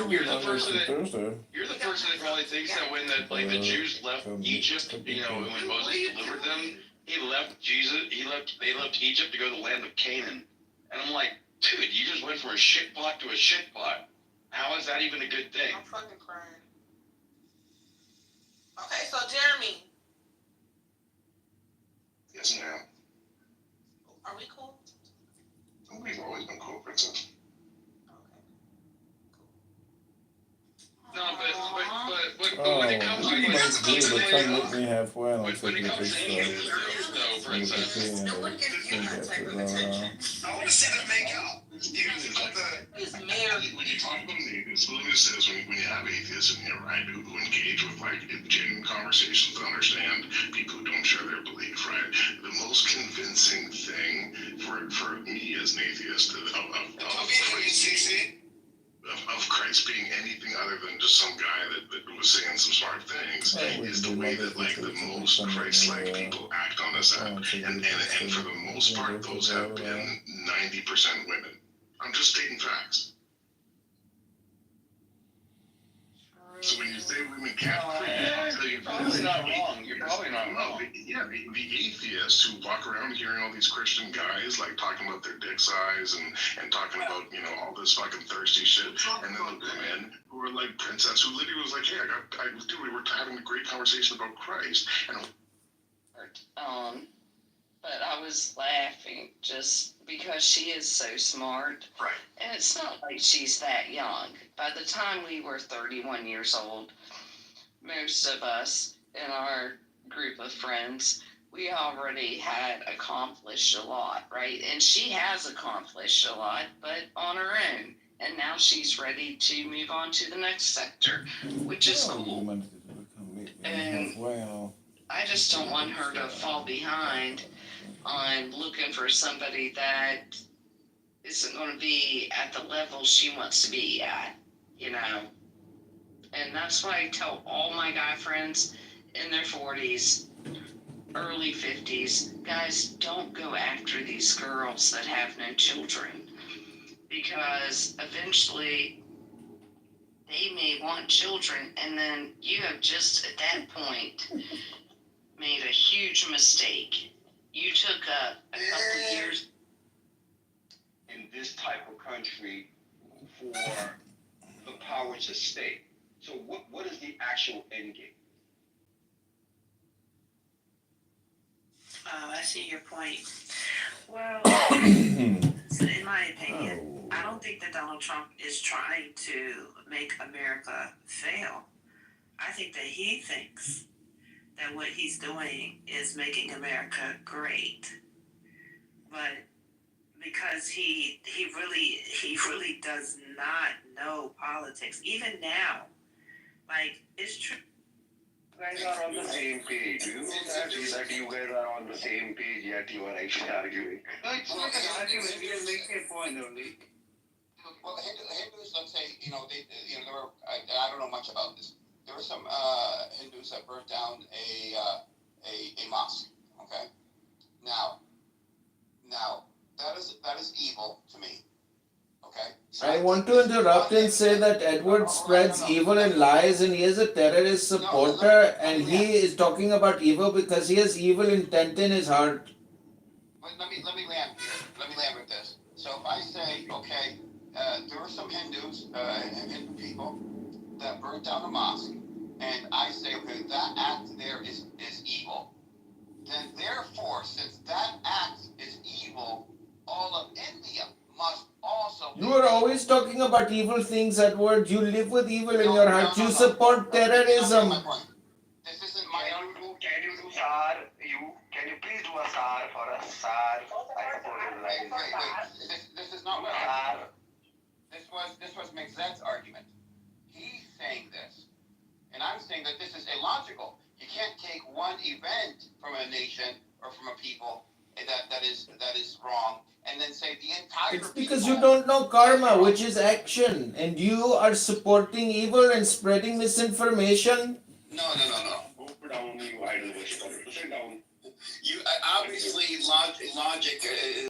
you're the person that probably thinks that when the Jews left Egypt, when Moses delivered them, they left Egypt to go to the land of Canaan. And I'm like, dude, you just went from a shit pot to a shit pot. How is that even a good thing? I'm fucking crying. Okay, so Jeremy. Yes, ma'am. Are we cool? We've always been cool, princess. No, but when it comes to meet me halfway and I'll take you to big stuff. princess. No one can get that type of attention. I want to see them make out. He's married. When you talk about an atheist, what it says when you have atheists in here, right, who engage with genuine conversations to understand people who don't share their belief, right? The most convincing thing for me as an atheist of Christ being anything other than just some guy that was saying some smart things is the way that the most Christ-like people act on this app. And for the most part, those have been 90% women. I'm just stating facts. So when you say women can't create, you're probably not wrong. You're probably not wrong. Yeah, the atheists who walk around hearing all these Christian guys talking about their dick size and talking about all this fucking thirsty shit, and then the women who are like Princess, who literally was like, hey, we were having a great conversation about Christ, and but I was laughing just because she is so smart. Right. And it's not like she's that young. By the time we were 31 years old, most of us in our group of friends, we already had accomplished a lot, right? And she has accomplished a lot, but on her own. And now she's ready to move on to the next sector, which is cool. And I just don't want her to fall behind on looking for somebody that isn't going to be at the level she wants to be at, And that's why I tell all my guy friends in their 40s, early 50s, guys, don't go after these girls that have no children, because eventually they may want children, and then you have just at that point made a huge mistake. You took a couple of years in this type of country for the power to stay. So what is the actual end game? I see your point. Well, in my opinion, I don't think that Donald Trump is trying to make America fail. I think that he thinks that what he's doing is making America great. But because he really does not know politics, even now, it's true. You guys are on the same page. Do you know that you guys are on the same page, yet you are actually arguing? No, it's not an argument. We are making a point only. Well, Hindus, let's say, there were, I don't know much about this. There were some Hindus that burnt down a mosque. Okay, now that is evil to me. Okay. So I want to interrupt and say that Edward spreads evil and lies, and he is a terrorist supporter, and he is talking about evil because he has evil intent in his heart. But let me land here. Let me land with this. So if I say, okay, there were some Hindus, Hindu people that burnt down a mosque, and I say, okay, that act there is evil, then therefore, since that act is evil, all of India must also be You are always talking about evil things, Edward. You live with evil in your heart. You support terrorism. This isn't my own. Can you do SAR? Can you please do a SAR for us? SAR. Wait. This is not what SAR. This was Mexet's argument. He's saying this, and I'm saying that this is illogical. You can't take one event from a nation or from a people that is wrong, and then say the entire. It's because you don't know karma, which is action, and you are supporting evil and spreading misinformation. No. Go down, you idol worshiper. Sit down. You obviously logic